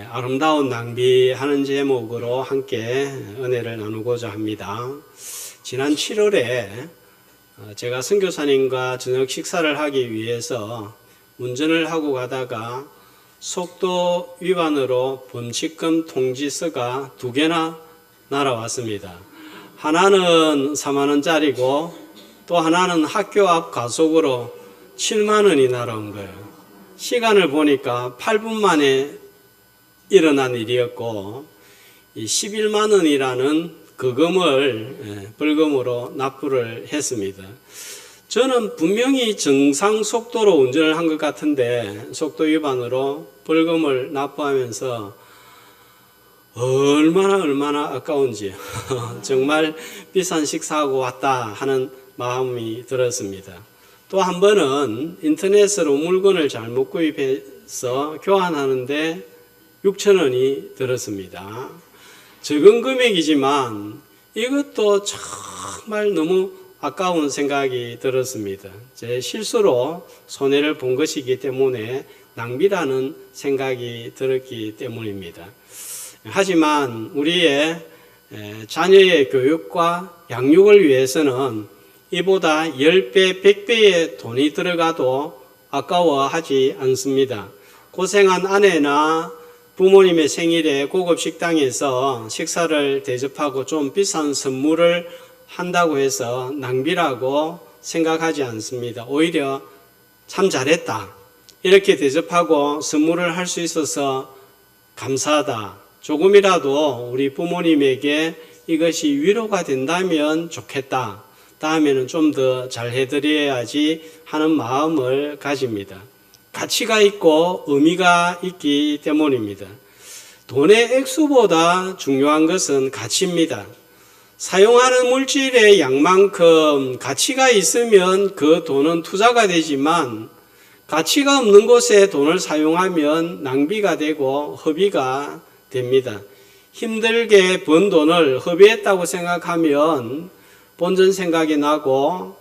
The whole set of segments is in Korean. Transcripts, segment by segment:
아름다운 낭비하는 제목으로 함께 은혜를 나누고자 합니다. 지난 7월에 제가 선교사님과 저녁 식사를 하기 위해서 운전을 하고 가다가 속도 위반으로 범칙금 통지서가 2개나 날아왔습니다. 하나는 4만 원짜리고 또 하나는 학교 앞 과속으로 7만 원이 날아온 거예요. 시간을 보니까 8분 만에 일어난 일이었고, 이 11만 원이라는 거금을 벌금으로 납부를 했습니다. 저는 분명히 정상 속도로 운전을 한 것 같은데 속도 위반으로 벌금을 납부하면서 얼마나 아까운지 정말 비싼 식사하고 왔다 하는 마음이 들었습니다. 또 한 번은 인터넷으로 물건을 잘못 구입해서 교환하는데 6천 원이 들었습니다. 적은 금액이지만 이것도 정말 너무 아까운 생각이 들었습니다. 제 실수로 손해를 본 것이기 때문에 낭비라는 생각이 들었기 때문입니다. 하지만 우리의 자녀의 교육과 양육을 위해서는 이보다 10배, 100배의 돈이 들어가도 아까워하지 않습니다. 고생한 아내나 부모님의 생일에 고급 식당에서 식사를 대접하고 좀 비싼 선물을 한다고 해서 낭비라고 생각하지 않습니다. 오히려 참 잘했다, 이렇게 대접하고 선물을 할 수 있어서 감사하다, 조금이라도 우리 부모님에게 이것이 위로가 된다면 좋겠다, 다음에는 좀 더 잘해드려야지 하는 마음을 가집니다. 가치가 있고 의미가 있기 때문입니다. 돈의 액수보다 중요한 것은 가치입니다. 사용하는 물질의 양만큼 가치가 있으면 그 돈은 투자가 되지만 가치가 없는 곳에 돈을 사용하면 낭비가 되고 허비가 됩니다. 힘들게 번 돈을 허비했다고 생각하면 본전 생각이 나고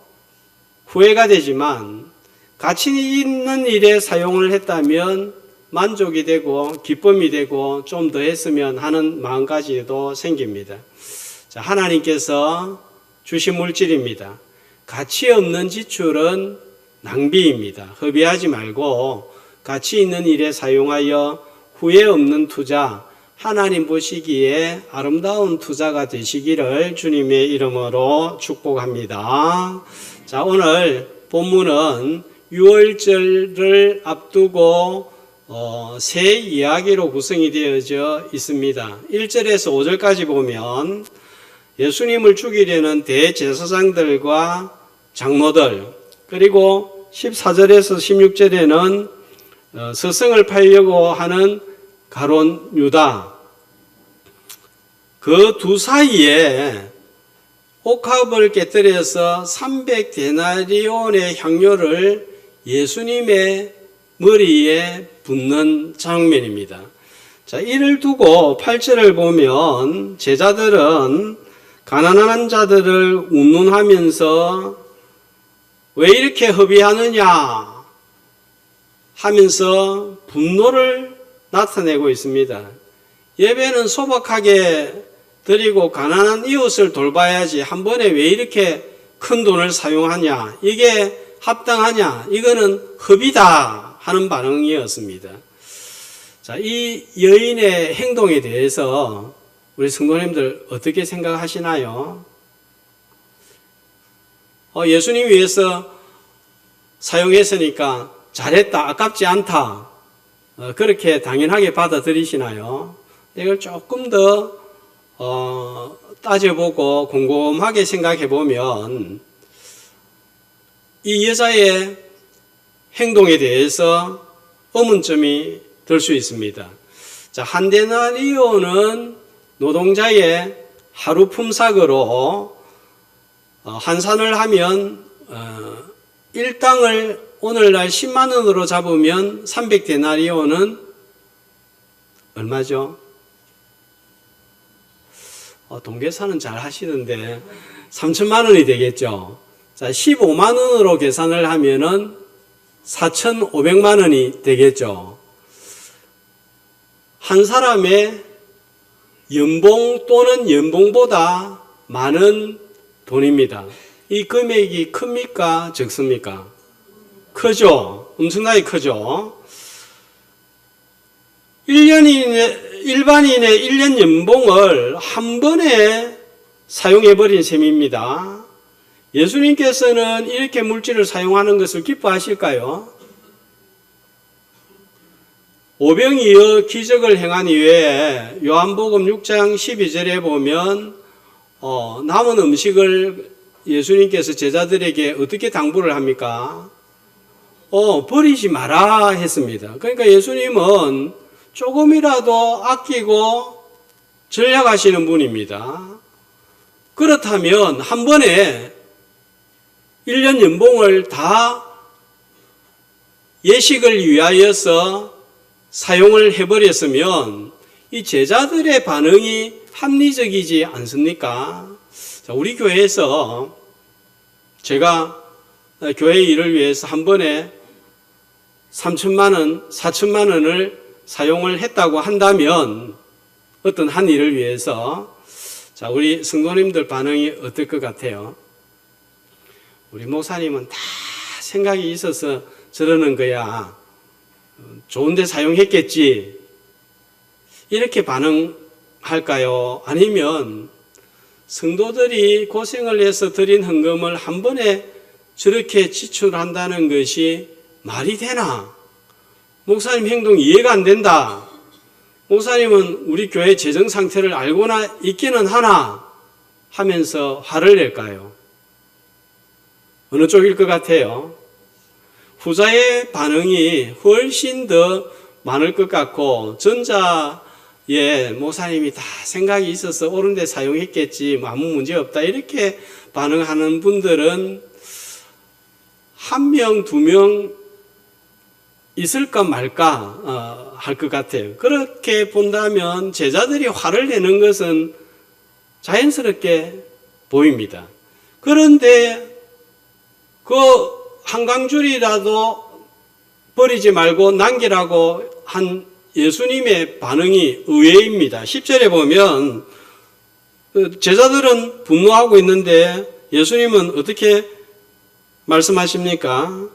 후회가 되지만 가치 있는 일에 사용을 했다면 만족이 되고 기쁨이 되고 좀 더 했으면 하는 마음가짐도 생깁니다. 자, 하나님께서 주신 물질입니다. 가치 없는 지출은 낭비입니다. 허비하지 말고 가치 있는 일에 사용하여 후회 없는 투자, 하나님 보시기에 아름다운 투자가 되시기를 주님의 이름으로 축복합니다. 자, 오늘 본문은 유월절을 앞두고 새 이야기로 구성이 되어져 있습니다. 1절에서 5절까지 보면 예수님을 죽이려는 대제사장들과 장로들, 그리고 14절에서 16절에는 스승을 팔려고 하는 가룟 유다, 그 두 사이에 옥합을 깨뜨려서 300데나리온의 향료를 예수님의 머리에 붓는 장면입니다. 자, 이를 두고 8절을 보면 제자들은 가난한 자들을 운운하면서 왜 이렇게 허비하느냐 하면서 분노를 나타내고 있습니다. 예배는 소박하게 드리고 가난한 이웃을 돌봐야지 한 번에 왜 이렇게 큰 돈을 사용하냐, 이게 합당하냐, 이거는 허비다 하는 반응이었습니다. 자, 이 여인의 행동에 대해서 우리 성도님들 어떻게 생각하시나요? 예수님 위해서 사용했으니까 잘했다, 아깝지 않다, 그렇게 당연하게 받아들이시나요? 이걸 조금 더 따져보고 곰곰하게 생각해 보면 이 여자의 행동에 대해서 의문점이 들 수 있습니다. 자, 한 데나리온은 노동자의 하루 품삯으로 환산을 하면 일당을 오늘날 10만 원으로 잡으면 300데나리온은 얼마죠? 돈 계산은 잘 하시던데 3천만 원이 되겠죠. 자, 15만 원으로 계산을 하면은 4,500만 원이 되겠죠. 한 사람의 연봉 또는 연봉보다 많은 돈입니다. 이 금액이 큽니까? 적습니까? 크죠? 엄청나게 크죠? 일반인의 1년 연봉을 한 번에 사용해버린 셈입니다. 예수님께서는 이렇게 물질을 사용하는 것을 기뻐하실까요? 오병이어 기적을 행한 이후에 요한복음 6장 12절에 보면 남은 음식을 예수님께서 제자들에게 어떻게 당부를 합니까? 버리지 마라 했습니다. 그러니까 예수님은 조금이라도 아끼고 절약하시는 분입니다. 그렇다면 한 번에 1년 연봉을 다 예식을 위하여서 사용을 해버렸으면 이 제자들의 반응이 합리적이지 않습니까? 자, 우리 교회에서 제가 교회 일을 위해서 한 번에 3천만 원, 4천만 원을 사용을 했다고 한다면 어떤 한 일을 위해서 자, 우리 성도님들 반응이 어떨 것 같아요? 우리 목사님은 다 생각이 있어서 저러는 거야. 좋은데 사용했겠지. 이렇게 반응할까요? 아니면 성도들이 고생을 해서 드린 헌금을 한 번에 저렇게 지출한다는 것이 말이 되나? 목사님 행동 이해가 안 된다. 목사님은 우리 교회 재정 상태를 알고나 있기는 하나 하면서 화를 낼까요? 어느 쪽일 것 같아요? 후자의 반응이 훨씬 더 많을 것 같고 전자의 목사님이 다 생각이 있어서 옳은 데 사용했겠지 아무 문제 없다 이렇게 반응하는 분들은 한 명, 두 명 있을까 말까 할 것 같아요. 그렇게 본다면 제자들이 화를 내는 것은 자연스럽게 보입니다. 그런데 그 한강줄이라도 버리지 말고 남기라고 한 예수님의 반응이 의외입니다. 10절에 보면 제자들은 분노하고 있는데 예수님은 어떻게 말씀하십니까?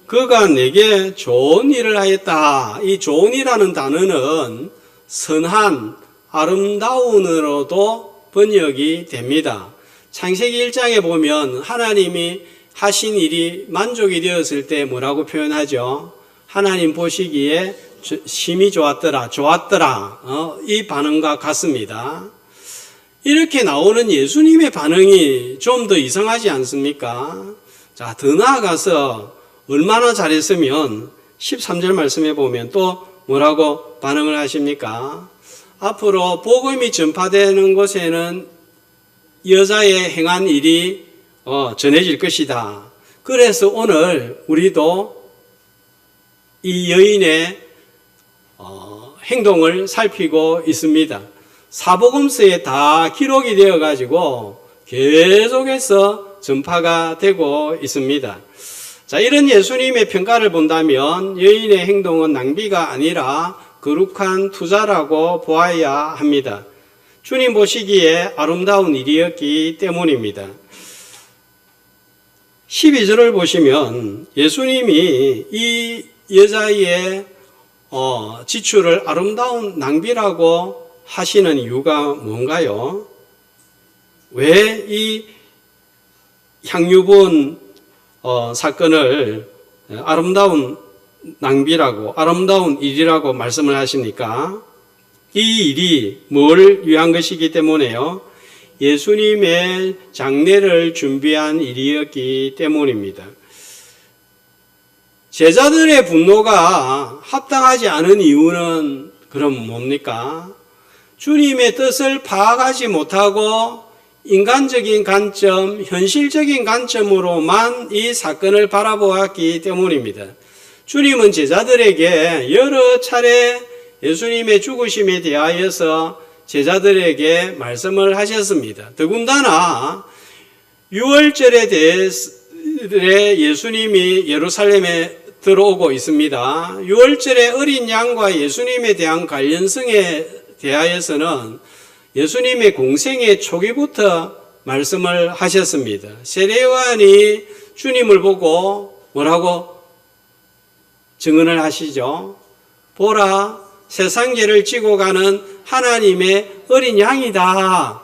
그가 내게 좋은 일을 하였다. 이 좋은 일이라는 단어는 선한, 아름다운으로도 번역이 됩니다. 창세기 1장에 보면 하나님이 하신 일이 만족이 되었을 때 뭐라고 표현하죠? 하나님 보시기에 심히 좋았더라, 이 반응과 같습니다. 이렇게 나오는 예수님의 반응이 좀 더 이상하지 않습니까? 자, 더 나아가서 얼마나 잘했으면 13절 말씀해 보면 또 뭐라고 반응을 하십니까? 앞으로 복음이 전파되는 곳에는 여자의 행한 일이 전해질 것이다. 그래서 오늘 우리도 이 여인의 행동을 살피고 있습니다. 사복음서에 다 기록이 되어 가지고 계속해서 전파가 되고 있습니다. 자, 이런 예수님의 평가를 본다면 여인의 행동은 낭비가 아니라 거룩한 투자라고 보아야 합니다. 주님 보시기에 아름다운 일이었기 때문입니다. 12절을 보시면 예수님이 이 여자의 지출을 아름다운 낭비라고 하시는 이유가 뭔가요? 왜 이 향유분 사건을 아름다운 낭비라고 아름다운 일이라고 말씀을 하십니까? 이 일이 뭘 위한 것이기 때문에요? 예수님의 장례를 준비한 일이었기 때문입니다. 제자들의 분노가 합당하지 않은 이유는 그럼 뭡니까? 주님의 뜻을 파악하지 못하고 인간적인 관점, 현실적인 관점으로만 이 사건을 바라보았기 때문입니다. 주님은 제자들에게 여러 차례 예수님의 죽으심에 대하여서 제자들에게 말씀을 하셨습니다. 더군다나 6월절에 대해 예수님이 예루살렘에 들어오고 있습니다. 6월절의 어린 양과 예수님에 대한 관련성에 대하여서는 예수님의 공생의 초기부터 말씀을 하셨습니다. 세례요한이 주님을 보고 뭐라고 증언을 하시죠? 보라, 세상 죄를 지고 가는 하나님의 어린 양이다.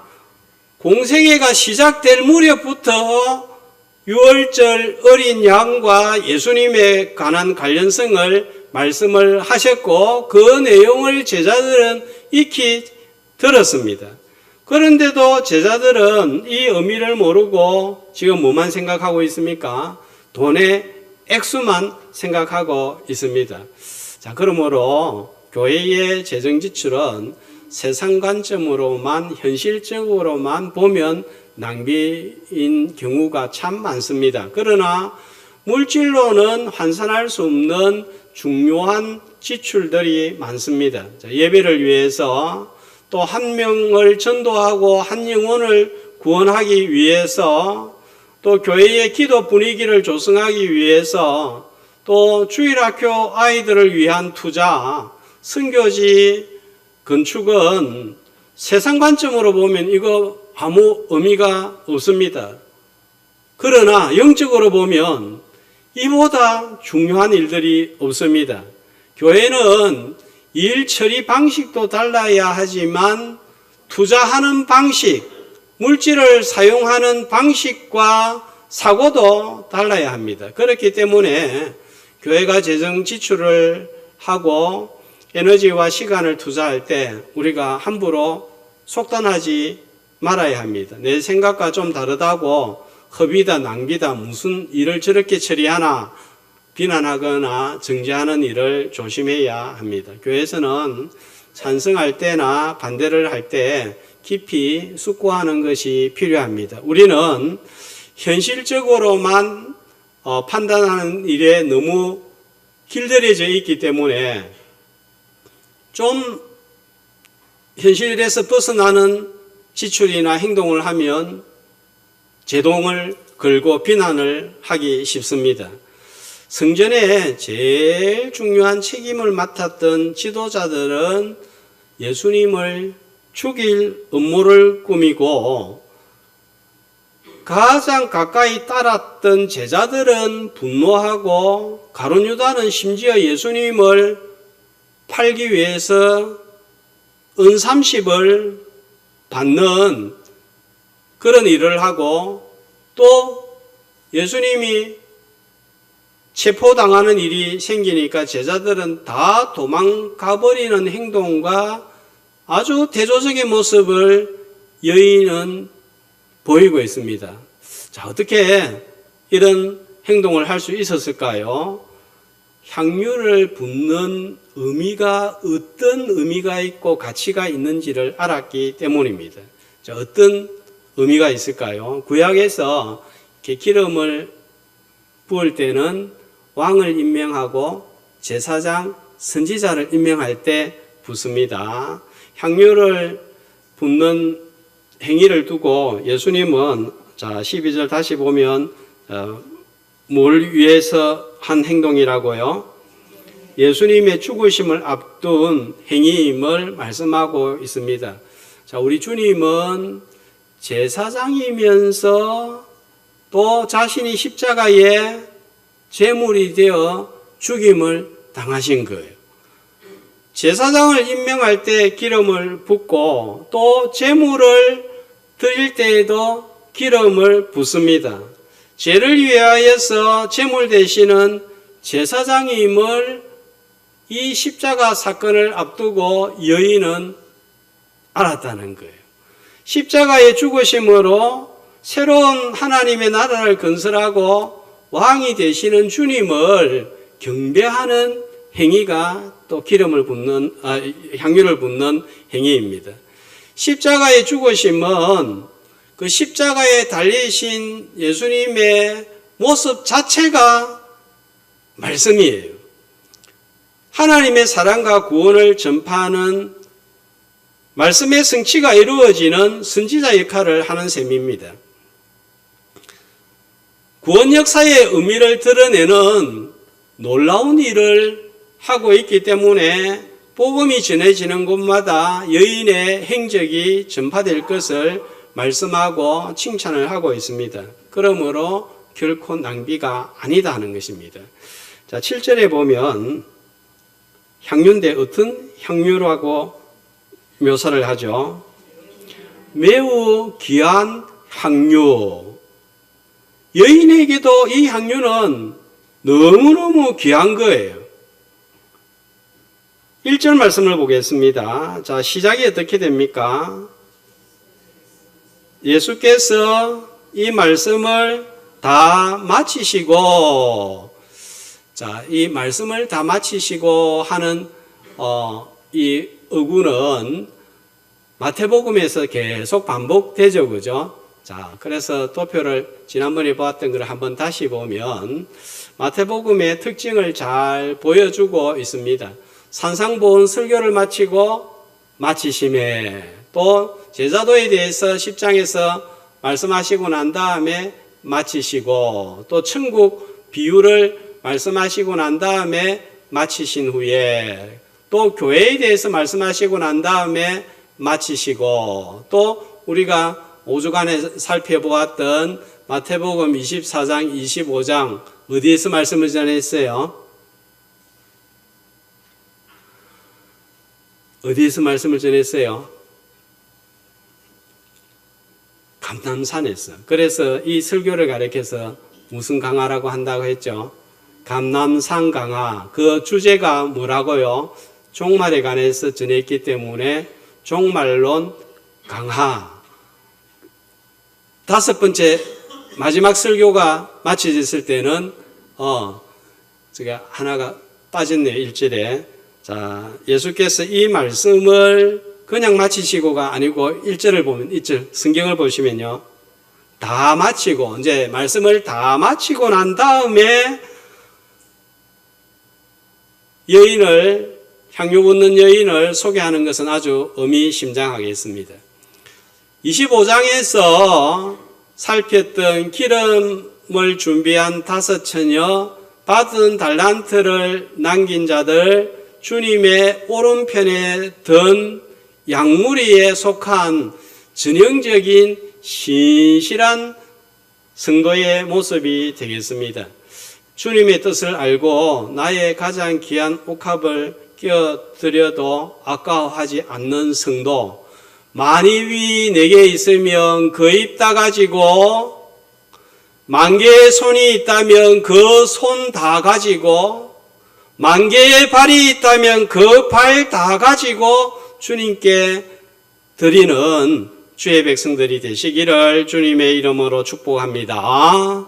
공생애가 시작될 무렵부터 6월절 어린 양과 예수님에 관한 관련성을 말씀을 하셨고 그 내용을 제자들은 익히 들었습니다. 그런데도 제자들은 이 의미를 모르고 지금 뭐만 생각하고 있습니까? 돈의 액수만 생각하고 있습니다. 자, 그러므로 교회의 재정 지출은 세상 관점으로만 현실적으로만 보면 낭비인 경우가 참 많습니다. 그러나 물질로는 환산할 수 없는 중요한 지출들이 많습니다. 자, 예배를 위해서 또 한 명을 전도하고 한 영혼을 구원하기 위해서 또 교회의 기도 분위기를 조성하기 위해서 또 주일학교 아이들을 위한 투자, 선교지 건축은 세상 관점으로 보면 이거 아무 의미가 없습니다. 그러나 영적으로 보면 이보다 중요한 일들이 없습니다. 교회는 일 처리 방식도 달라야 하지만 투자하는 방식, 물질을 사용하는 방식과 사고도 달라야 합니다. 그렇기 때문에 교회가 재정 지출을 하고 에너지와 시간을 투자할 때 우리가 함부로 속단하지 말아야 합니다. 내 생각과 좀 다르다고 허비다 낭비다 무슨 일을 저렇게 처리하나 비난하거나 정죄하는 일을 조심해야 합니다. 교회에서는 찬성할 때나 반대를 할 때 깊이 숙고하는 것이 필요합니다. 우리는 현실적으로만 판단하는 일에 너무 길들여져 있기 때문에 좀 현실에서 벗어나는 지출이나 행동을 하면 제동을 걸고 비난을 하기 쉽습니다. 성전에 제일 중요한 책임을 맡았던 지도자들은 예수님을 죽일 음모를 꾸미고 가장 가까이 따랐던 제자들은 분노하고 가룟 유다는 심지어 예수님을 팔기 위해서 은 30을 받는 그런 일을 하고 또 예수님이 체포당하는 일이 생기니까 제자들은 다 도망가 버리는 행동과 아주 대조적인 모습을 여인은 보이고 있습니다. 자, 어떻게 이런 행동을 할 수 있었을까요? 향유를 붓는 의미가 어떤 의미가 있고 가치가 있는지를 알았기 때문입니다. 자, 어떤 의미가 있을까요? 구약에서 기름을 부을 때는 왕을 임명하고 제사장, 선지자를 임명할 때 붓습니다. 향유를 붓는 행위를 두고 예수님은 자 12절 다시 보면 뭘 위해서 한 행동이라고요? 예수님의 죽으심을 앞둔 행위임을 말씀하고 있습니다. 자, 우리 주님은 제사장이면서 또 자신이 십자가에 제물이 되어 죽임을 당하신 거예요. 제사장을 임명할 때 기름을 붓고 또 제물을 드릴 때에도 기름을 붓습니다. 죄를 위하여서 제물 되시는 제사장임을 이 십자가 사건을 앞두고 여인은 알았다는 거예요. 십자가의 죽으심으로 새로운 하나님의 나라를 건설하고 왕이 되시는 주님을 경배하는 행위가 또 기름을 붓는 향유를 붓는 행위입니다. 십자가의 죽으심은 그 십자가에 달리신 예수님의 모습 자체가 말씀이에요. 하나님의 사랑과 구원을 전파하는 말씀의 성취가 이루어지는 선지자 역할을 하는 셈입니다. 구원 역사의 의미를 드러내는 놀라운 일을 하고 있기 때문에 복음이 전해지는 곳마다 여인의 행적이 전파될 것을 말씀하고 칭찬을 하고 있습니다. 그러므로 결코 낭비가 아니다 하는 것입니다. 자, 7절에 보면 향유인데 어떤 향유라고 묘사를 하죠? 매우 귀한 향유. 여인에게도 이 향유는 너무너무 귀한 거예요. 1절 말씀을 보겠습니다. 자, 시작이 어떻게 됩니까? 예수께서 이 말씀을 다 마치시고, 자, 이 말씀을 다 마치시고 하는 이 어구는 마태복음에서 계속 반복되죠, 그죠? 자, 그래서 도표를 지난번에 보았던 걸 한번 다시 보면 마태복음의 특징을 잘 보여주고 있습니다. 산상보훈 설교를 마치심에 또 제자도에 대해서 10장에서 말씀하시고 난 다음에 마치시고 또 천국 비유를 말씀하시고 난 다음에 마치신 후에 또 교회에 대해서 말씀하시고 난 다음에 마치시고 또 우리가 5주간에 살펴보았던 마태복음 24장, 25장 어디에서 말씀을 전했어요? 어디에서 말씀을 전했어요? 감람산에서. 그래서 이 설교를 가리켜서 무슨 강화라고 한다고 했죠? 감람산 강화. 그 주제가 뭐라고요? 종말에 관해서 전했기 때문에 종말론 강화. 5번째 마지막 설교가 마쳐졌을 때는 제가 하나가 빠졌네요. 1절에. 자, 예수께서 이 말씀을 그냥 마치시고가 아니고 1절을 보면 1절 성경을 보시면요. 다 마치고 이제 말씀을 다 마치고 난 다음에 여인을 향유 붓는 여인을 소개하는 것은 아주 의미심장하겠습니다. 25장에서 살폈던 기름을 준비한 5 처녀, 받은 달란트를 남긴 자들, 주님의 오른편에 든 양무리에 속한 전형적인 신실한 성도의 모습이 되겠습니다. 주님의 뜻을 알고 나의 가장 귀한 옥합을 끼어들여도 아까워하지 않는 성도, 만입이 내게 있으면 그 입 다 가지고, 10,000개의 손이 있다면 그 손 다 가지고, 10,000개의 발이 있다면 그 발 다 가지고 주님께 드리는 주의 백성들이 되시기를 주님의 이름으로 축복합니다.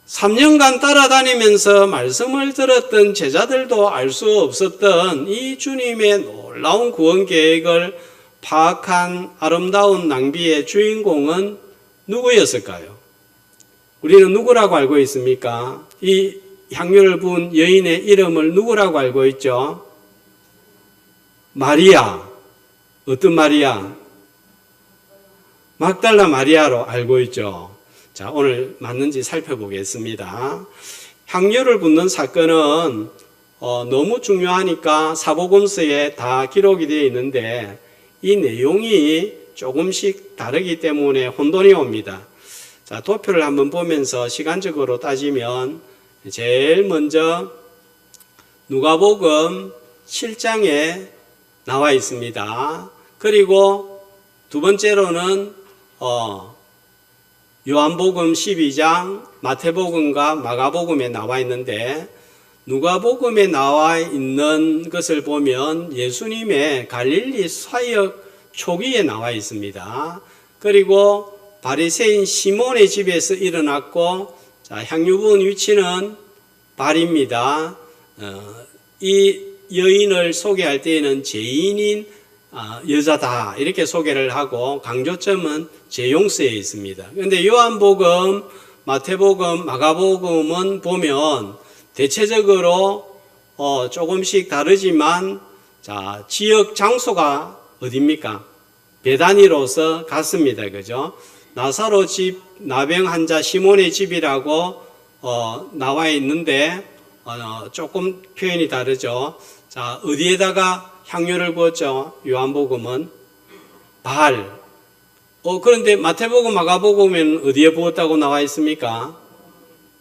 3년간 따라다니면서 말씀을 들었던 제자들도 알 수 없었던 이 주님의 놀라운 구원 계획을 파악한 아름다운 낭비의 주인공은 누구였을까요? 우리는 누구라고 알고 있습니까? 이 향유를 부은 여인의 이름을 누구라고 알고 있죠? 마리아. 어떤 마리아? 막달라 마리아로 알고 있죠. 자, 오늘 맞는지 살펴보겠습니다. 향유를 붓는 사건은 너무 중요하니까 사복음서에 다 기록이 되어 있는데 이 내용이 조금씩 다르기 때문에 혼돈이 옵니다. 자, 도표를 한번 보면서 시간적으로 따지면 제일 먼저 누가복음 7장에 나와 있습니다. 그리고 두 번째로는 요한복음 12장, 마태복음과 마가복음에 나와 있는데 누가복음에 나와 있는 것을 보면 예수님의 갈릴리 사역 초기에 나와 있습니다. 그리고 바리새인 시몬의 집에서 일어났고, 자, 향유 부은 위치는 발입니다. 이 여인을 소개할 때에는 죄인인 여자다 이렇게 소개를 하고 강조점은 재용서에 있습니다. 그런데 요한복음, 마태복음, 마가복음은 보면 대체적으로 조금씩 다르지만 자, 지역 장소가 어디입니까? 베다니로서 같습니다. 그죠? 나사로 집, 나병 환자 시몬의 집이라고 나와 있는데 조금 표현이 다르죠. 자, 어디에다가 향유를 부었죠? 요한복음은 발. 그런데 마태복음, 마가복음에는 어디에 부었다고 나와 있습니까?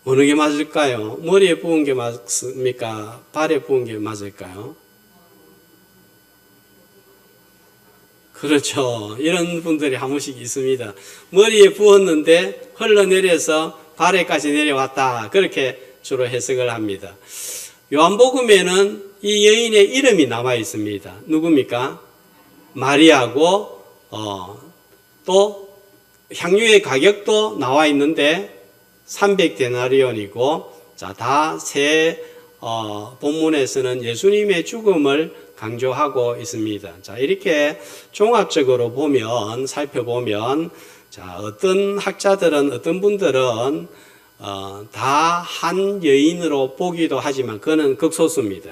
어느 게 맞을까요? 머리에 부은 게 맞습니까? 발에 부은 게 맞을까요? 그렇죠. 이런 분들이 한 번씩 있습니다. 머리에 부었는데 흘러내려서 발에까지 내려왔다. 그렇게 주로 해석을 합니다. 요한복음에는 이 여인의 이름이 남아 있습니다. 누굽니까? 마리아고, 또 향유의 가격도 나와 있는데 300데나리온이고, 자, 다 세 본문에서는 예수님의 죽음을 강조하고 있습니다. 자, 이렇게 종합적으로 보면, 살펴보면, 자, 어떤 학자들은, 어떤 분들은, 다 한 여인으로 보기도 하지만, 그는 극소수입니다.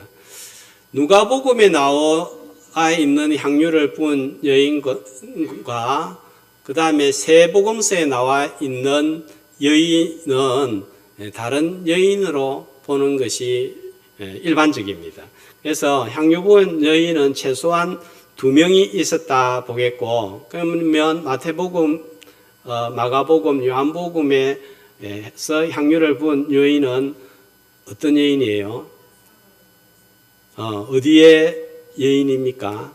누가복음에 나와 있는 향유를 부은 여인과, 그 다음에 세복음서에 나와 있는 여인은 다른 여인으로 보는 것이 일반적입니다. 그래서 향유 부은 여인은 최소한 2명이 있었다 보겠고, 그러면 마태복음, 마가복음, 요한복음에서 향유를 부은 여인은 어떤 여인이에요? 어디의 여인입니까?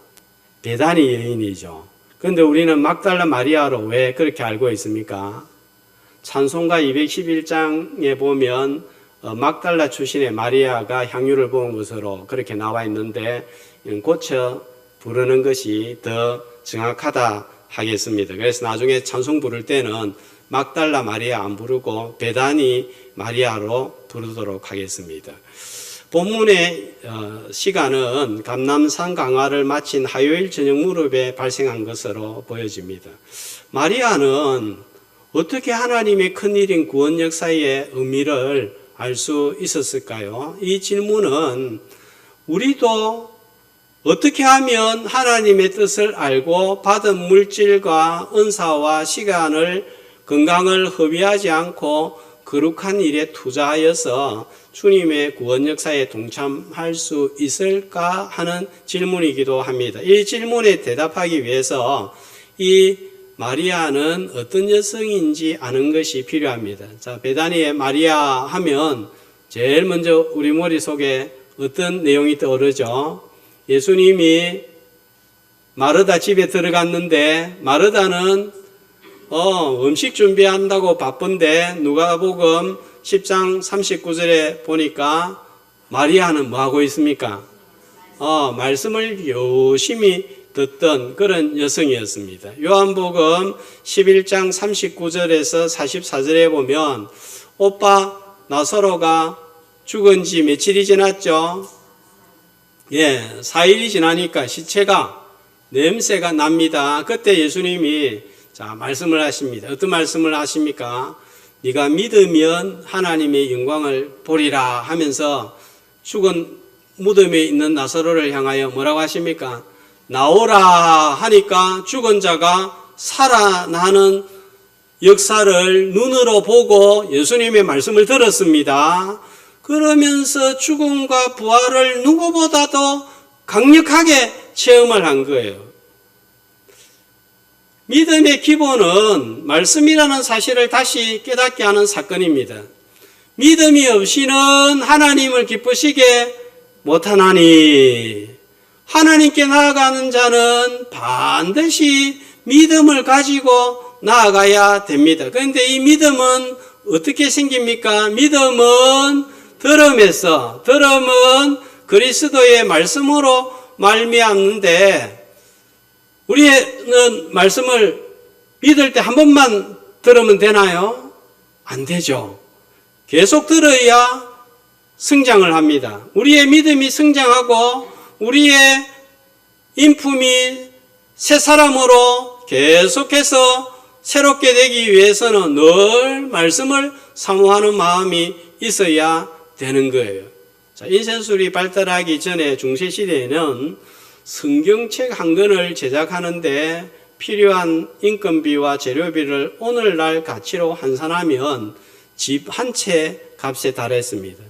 베다니 여인이죠. 그런데 우리는 막달라 마리아로 왜 그렇게 알고 있습니까? 찬송가 211장에 보면 막달라 출신의 마리아가 향유를 부은 것으로 그렇게 나와 있는데, 고쳐 부르는 것이 더 정확하다 하겠습니다. 그래서 나중에 찬송 부를 때는 막달라 마리아 안 부르고 베다니 마리아로 부르도록 하겠습니다. 본문의 시간은 감람산 강화를 마친 화요일 저녁 무렵에 발생한 것으로 보여집니다. 마리아는 어떻게 하나님의 큰일인 구원 역사의 의미를 알 수 있었을까요? 이 질문은 우리도 어떻게 하면 하나님의 뜻을 알고 받은 물질과 은사와 시간을, 건강을 허비하지 않고 거룩한 일에 투자하여서 주님의 구원 역사에 동참할 수 있을까 하는 질문이기도 합니다. 이 질문에 대답하기 위해서 이 마리아는 어떤 여성인지 아는 것이 필요합니다. 자, 베다니의 마리아 하면 제일 먼저 우리 머릿속에 어떤 내용이 떠오르죠? 예수님이 마르다 집에 들어갔는데 마르다는 음식 준비한다고 바쁜데 누가복음 10장 39절에 보니까 마리아는 뭐 하고 있습니까? 말씀을 열심히 듣던 그런 여성이었습니다. 요한복음 11장 39절에서 44절에 보면 오빠 나사로가 죽은 지 며칠이 지났죠? 4일이 지나니까 시체가 냄새가 납니다. 그때 예수님이 말씀을 하십니다. 어떤 말씀을 하십니까? 네가 믿으면 하나님의 영광을 보리라 하면서 죽은 무덤에 있는 나사로를 향하여 뭐라고 하십니까? 나오라 하니까 죽은 자가 살아나는 역사를 눈으로 보고 예수님의 말씀을 들었습니다. 그러면서 죽음과 부활을 누구보다도 강력하게 체험을 한 거예요. 믿음의 기본은 말씀이라는 사실을 다시 깨닫게 하는 사건입니다. 믿음이 없이는 하나님을 기쁘시게 못하나니, 하나님께 나아가는 자는 반드시 믿음을 가지고 나아가야 됩니다. 그런데 이 믿음은 어떻게 생깁니까? 믿음은 들음에서, 들음은 그리스도의 말씀으로 말미암는데, 우리는 말씀을 믿을 때 한 번만 들으면 되나요? 안 되죠. 계속 들어야 성장을 합니다. 우리의 믿음이 성장하고 우리의 인품이 새 사람으로 계속해서 새롭게 되기 위해서는 늘 말씀을 사모하는 마음이 있어야 되는 거예요. 자, 인쇄술이 발달하기 전에 중세시대에는 성경책 한 권을 제작하는데 필요한 인건비와 재료비를 오늘날 가치로 환산하면 집 한 채 값에 달했습니다.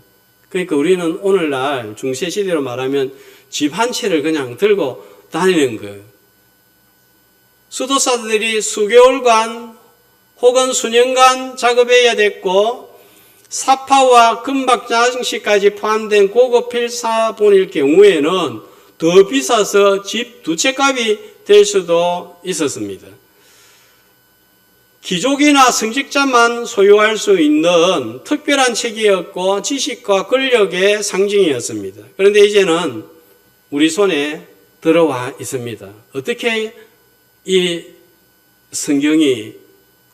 그러니까 우리는 오늘날 중세시대로 말하면 집 한 채를 그냥 들고 다니는 거예요. 수도사들이 수개월간 혹은 수년간 작업해야 됐고 사파와 금박 장식까지 포함된 고급 필사본일 경우에는 더 비싸서 집 두 채 값이 될 수도 있었습니다. 귀족이나 성직자만 소유할 수 있는 특별한 책이었고 지식과 권력의 상징이었습니다. 그런데 이제는 우리 손에 들어와 있습니다. 어떻게 이 성경이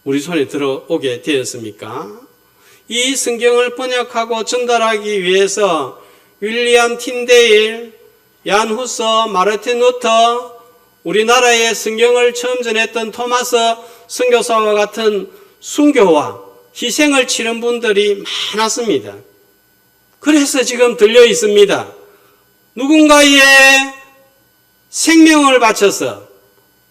우리 손에 들어오게 되었습니까? 이 성경을 번역하고 전달하기 위해서 윌리엄 틴데일, 얀 후서, 마르틴 루터, 우리나라에 성경을 처음 전했던 토마스 선교사와 같은 순교와 희생을 치른 분들이 많았습니다. 그래서 지금 들려 있습니다. 누군가의 생명을 바쳐서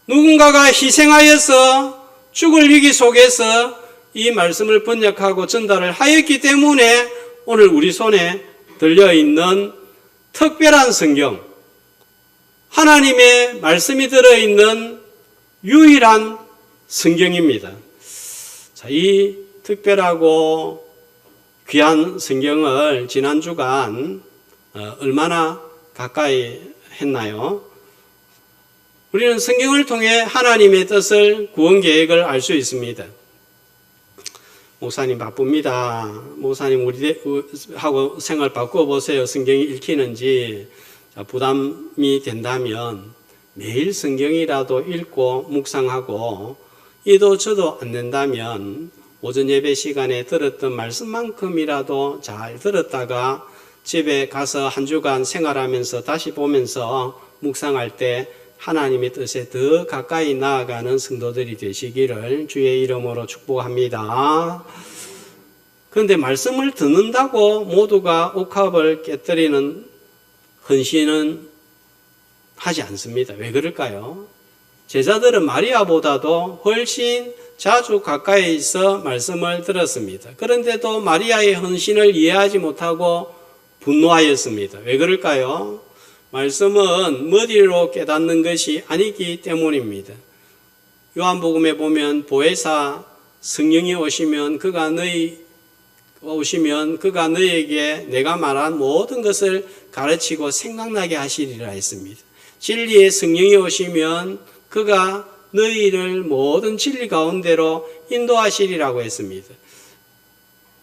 누군가가 희생하여서 죽을 위기 속에서 이 말씀을 번역하고 전달을 하였기 때문에 오늘 우리 손에 들려있는 특별한 성경, 하나님의 말씀이 들어있는 유일한 성경입니다. 자, 이 특별하고 귀한 성경을 지난 주간 얼마나 가까이 했나요? 우리는 성경을 통해 하나님의 뜻을, 구원 계획을 알 수 있습니다. 목사님 바쁩니다. 목사님 우리하고 생활 바꿔보세요. 성경이 읽히는지. 부담이 된다면 매일 성경이라도 읽고 묵상하고 이도 저도 안 된다면 오전 예배 시간에 들었던 말씀만큼이라도 잘 들었다가 집에 가서 한 주간 생활하면서 다시 보면서 묵상할 때 하나님의 뜻에 더 가까이 나아가는 성도들이 되시기를 주의 이름으로 축복합니다. 그런데 말씀을 듣는다고 모두가 옥합을 깨뜨리는 헌신은 하지 않습니다. 왜 그럴까요? 제자들은 마리아보다도 훨씬 자주 가까이 있어 말씀을 들었습니다. 그런데도 마리아의 헌신을 이해하지 못하고 분노하였습니다. 왜 그럴까요? 말씀은 머리로 깨닫는 것이 아니기 때문입니다. 요한복음에 보면 보혜사 성령이 오시면 그가 너에게 내가 말한 모든 것을 가르치고 생각나게 하시리라 했습니다. 진리의 성령이 오시면 그가 너희를 모든 진리 가운데로 인도하시리라고 했습니다.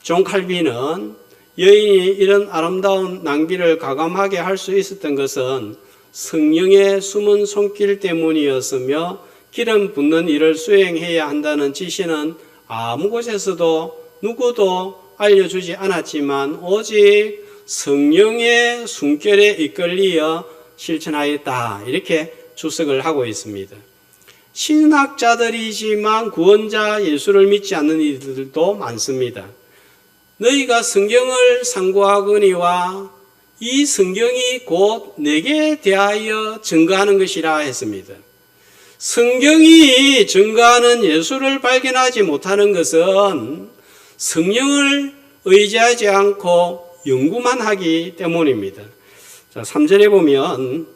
존 칼빈은 여인이 이런 아름다운 낭비를 가감하게 할 수 있었던 것은 성령의 숨은 손길 때문이었으며 기름 붓는 일을 수행해야 한다는 지시는 아무 곳에서도 누구도 알려주지 않았지만 오직 성령의 숨결에 이끌리어 실천하였다. 이렇게 주석을 하고 있습니다. 신학자들이지만 구원자 예수를 믿지 않는 이들도 많습니다. 너희가 성경을 상고하거니와 이 성경이 곧 내게 대하여 증거하는 것이라 했습니다. 성경이 증거하는 예수를 발견하지 못하는 것은 성령을 의지하지 않고 연구만 하기 때문입니다. 자, 3절에 보면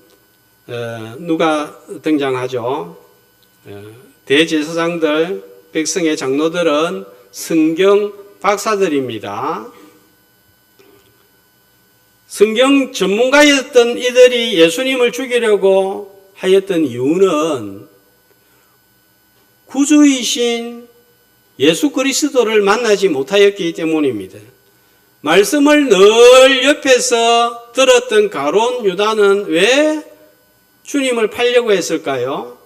누가 등장하죠? 대제사장들, 백성의 장로들은 성경 박사들입니다. 성경 전문가였던 이들이 예수님을 죽이려고 하였던 이유는 구주이신 예수 그리스도를 만나지 못하였기 때문입니다. 말씀을 늘 옆에서 들었던 가룟 유다는 왜 주님을 팔려고 했을까요?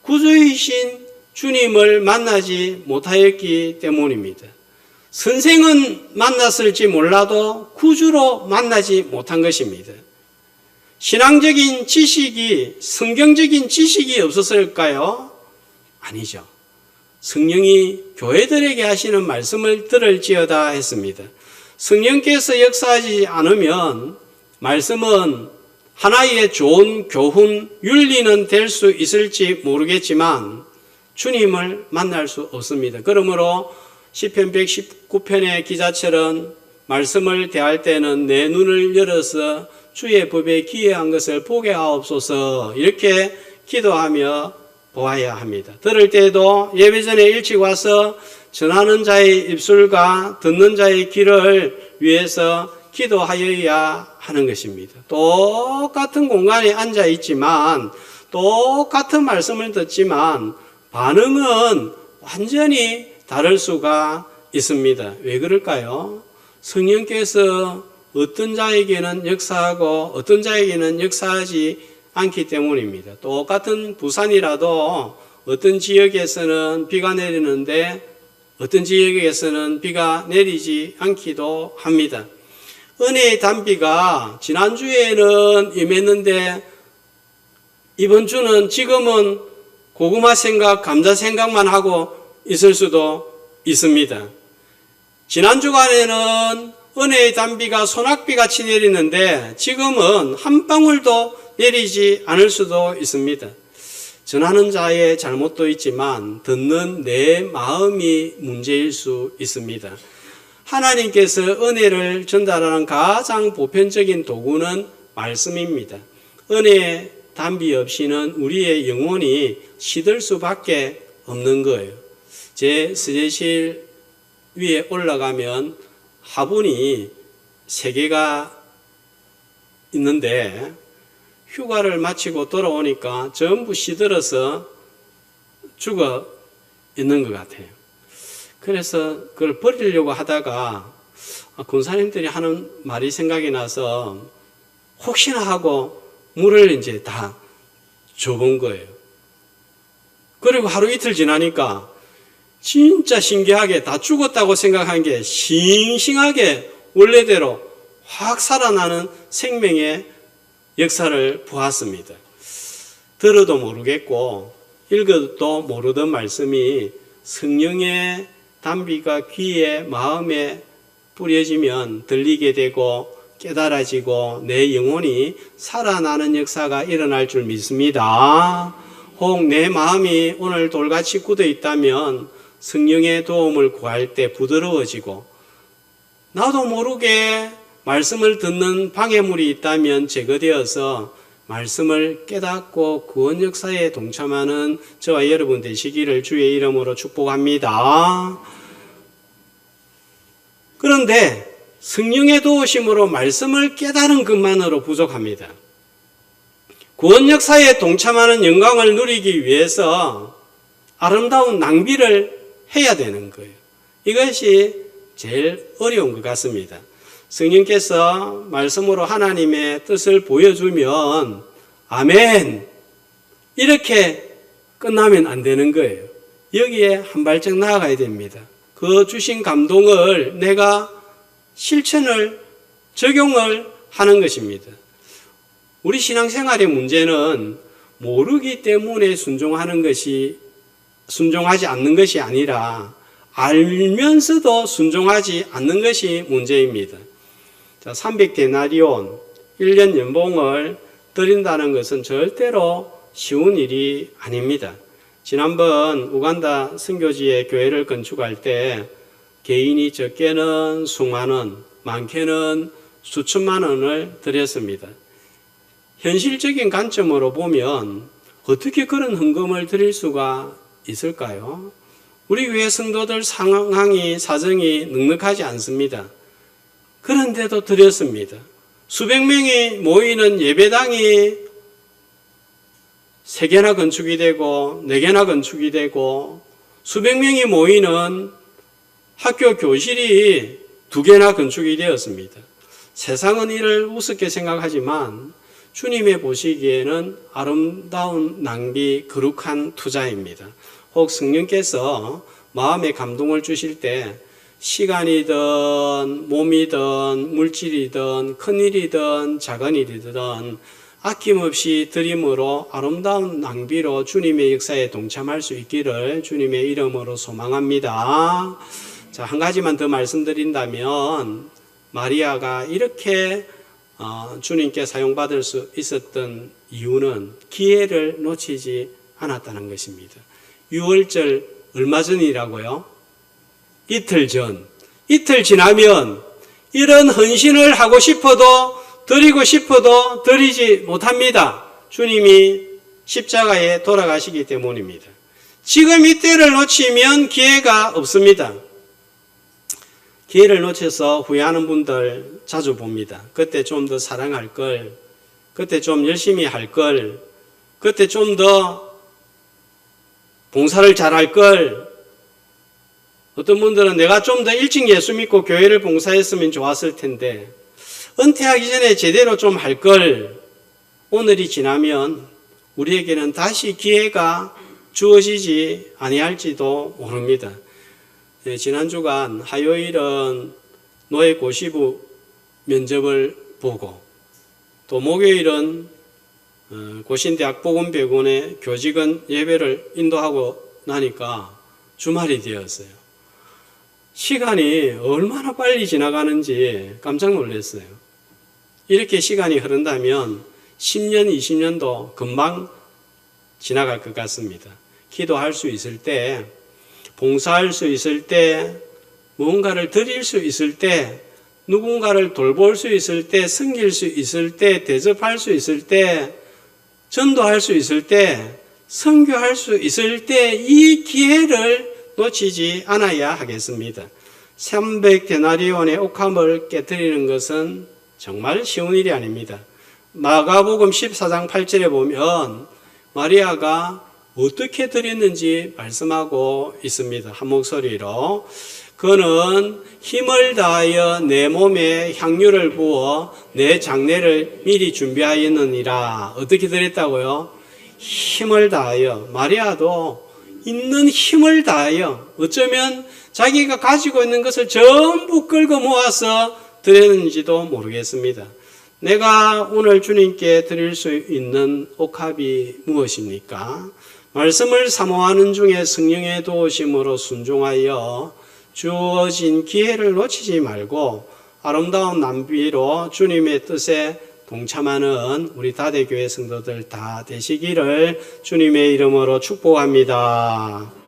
구주이신 주님을 만나지 못하였기 때문입니다. 선생은 만났을지 몰라도 구주로 만나지 못한 것입니다. 신앙적인 지식이, 성경적인 지식이 없었을까요? 아니죠. 성령이 교회들에게 하시는 말씀을 들을지어다 했습니다. 성령께서 역사하지 않으면 말씀은 하나의 좋은 교훈, 윤리는 될 수 있을지 모르겠지만 주님을 만날 수 없습니다. 그러므로 시편 119편의 기자처럼 말씀을 대할 때는 내 눈을 열어서 주의 법에 기이한 것을 보게 하옵소서 이렇게 기도하며 보아야 합니다. 들을 때도 예배 전에 일찍 와서 전하는 자의 입술과 듣는 자의 귀를 위해서 기도하여야 하는 것입니다. 똑같은 공간에 앉아 있지만 똑같은 말씀을 듣지만 반응은 완전히 다를 수가 있습니다. 왜 그럴까요? 성령께서 어떤 자에게는 역사하고 어떤 자에게는 역사하지 않기 때문입니다. 똑같은 부산이라도 어떤 지역에서는 비가 내리는데 어떤 지역에서는 비가 내리지 않기도 합니다. 은혜의 단비가 지난주에는 임했는데 이번 주는 지금은 고구마 생각, 감자 생각만 하고 있을 수도 있습니다. 지난 주간에는 은혜의 단비가 소낙비 같이 내리는데 지금은 한 방울도 내리지 않을 수도 있습니다. 전하는 자의 잘못도 있지만 듣는 내 마음이 문제일 수 있습니다. 하나님께서 은혜를 전달하는 가장 보편적인 도구는 말씀입니다. 은혜의 단비 없이는 우리의 영혼이 시들 수밖에 없는 거예요. 제 서재실 위에 올라가면 화분이 3개가 있는데 휴가를 마치고 돌아오니까 전부 시들어서 죽어 있는 것 같아요. 그래서 그걸 버리려고 하다가 권사님들이 하는 말이 생각이 나서 혹시나 하고 물을 이제 다 줘본 거예요. 그리고 하루 이틀 지나니까 진짜 신기하게 다 죽었다고 생각한 게 싱싱하게 원래대로 확 살아나는 생명의 역사를 보았습니다. 들어도 모르겠고 읽어도 모르던 말씀이 성령의 단비가 귀에 마음에 뿌려지면 들리게 되고 깨달아지고 내 영혼이 살아나는 역사가 일어날 줄 믿습니다. 혹 내 마음이 오늘 돌같이 굳어 있다면 성령의 도움을 구할 때 부드러워지고 나도 모르게 말씀을 듣는 방해물이 있다면 제거되어서 말씀을 깨닫고 구원 역사에 동참하는 저와 여러분 되시기를 주의 이름으로 축복합니다. 그런데 성령의 도우심으로 말씀을 깨달은 것만으로 부족합니다. 구원 역사에 동참하는 영광을 누리기 위해서 아름다운 낭비를 해야 되는 거예요. 이것이 제일 어려운 것 같습니다. 성령께서 말씀으로 하나님의 뜻을 보여주면 아멘 이렇게 끝나면 안 되는 거예요. 여기에 한 발짝 나아가야 됩니다. 그 주신 감동을 내가 실천을 적용을 하는 것입니다. 우리 신앙생활의 문제는 모르기 때문에 순종하지 않는 것이 아니라 알면서도 순종하지 않는 것이 문제입니다. 자, 300데나리온 1년 연봉을 드린다는 것은 절대로 쉬운 일이 아닙니다. 지난번 우간다 선교지에 교회를 건축할 때 개인이 적게는 수만 원, 많게는 수천만 원을 드렸습니다. 현실적인 관점으로 보면 어떻게 그런 헌금을 드릴 수가 있을까요? 우리 교회 성도들 상황이 사정이 넉넉하지 않습니다. 그런데도 드렸습니다. 수백 명이 모이는 예배당이 3개나 건축이 되고 4개나 건축이 되고 수백 명이 모이는 학교 교실이 2개나 건축이 되었습니다. 세상은 이를 우습게 생각하지만 주님의 보시기에는 아름다운 낭비, 거룩한 투자입니다. 혹 성령께서 마음에 감동을 주실 때 시간이든 몸이든 물질이든 큰일이든 작은 일이든 아낌없이 드림으로 아름다운 낭비로 주님의 역사에 동참할 수 있기를 주님의 이름으로 소망합니다. 자, 한 가지만 더 말씀드린다면 마리아가 이렇게 주님께 사용받을 수 있었던 이유는 기회를 놓치지 않았다는 것입니다. 6월절 얼마 전이라고요? 이틀 지나면 이런 헌신을 하고 싶어도 드리고 싶어도 드리지 못합니다. 주님이 십자가에 돌아가시기 때문입니다. 지금 이때를 놓치면 기회가 없습니다. 기회를 놓쳐서 후회하는 분들 자주 봅니다. 그때 좀 더 사랑할 걸, 그때 좀 열심히 할 걸, 그때 좀 더 봉사를 잘할 걸. 어떤 분들은 내가 좀 더 일찍 예수 믿고 교회를 봉사했으면 좋았을 텐데 은퇴하기 전에 제대로 좀 할 걸. 오늘이 지나면 우리에게는 다시 기회가 주어지지 아니할지도 모릅니다. 지난 주간 화요일은 노예 고시부 면접을 보고 또 목요일은 고신대학 보건병원의 교직원 예배를 인도하고 나니까 주말이 되었어요. 시간이 얼마나 빨리 지나가는지 깜짝 놀랐어요. 이렇게 시간이 흐른다면 10년, 20년도 금방 지나갈 것 같습니다. 기도할 수 있을 때, 봉사할 수 있을 때, 무언가를 드릴 수 있을 때, 누군가를 돌볼 수 있을 때, 섬길 수 있을 때, 대접할 수 있을 때, 전도할 수 있을 때, 선교할 수 있을 때 이 기회를 놓치지 않아야 하겠습니다. 300데나리온의 옥합을 깨뜨리는 것은 정말 쉬운 일이 아닙니다. 마가복음 14장 8절에 보면 마리아가 어떻게 드렸는지 말씀하고 있습니다. 한 목소리로. 그는 힘을 다하여 내 몸에 향유를 부어 내 장례를 미리 준비하였느니라. 어떻게 드렸다고요? 힘을 다하여. 마리아도 있는 힘을 다하여 어쩌면 자기가 가지고 있는 것을 전부 끌고 모아서 드렸는지도 모르겠습니다. 내가 오늘 주님께 드릴 수 있는 옥합이 무엇입니까? 말씀을 사모하는 중에 성령의 도우심으로 순종하여 주어진 기회를 놓치지 말고 아름다운 낭비로 주님의 뜻에 동참하는 우리 다대교회 성도들 다 되시기를 주님의 이름으로 축복합니다.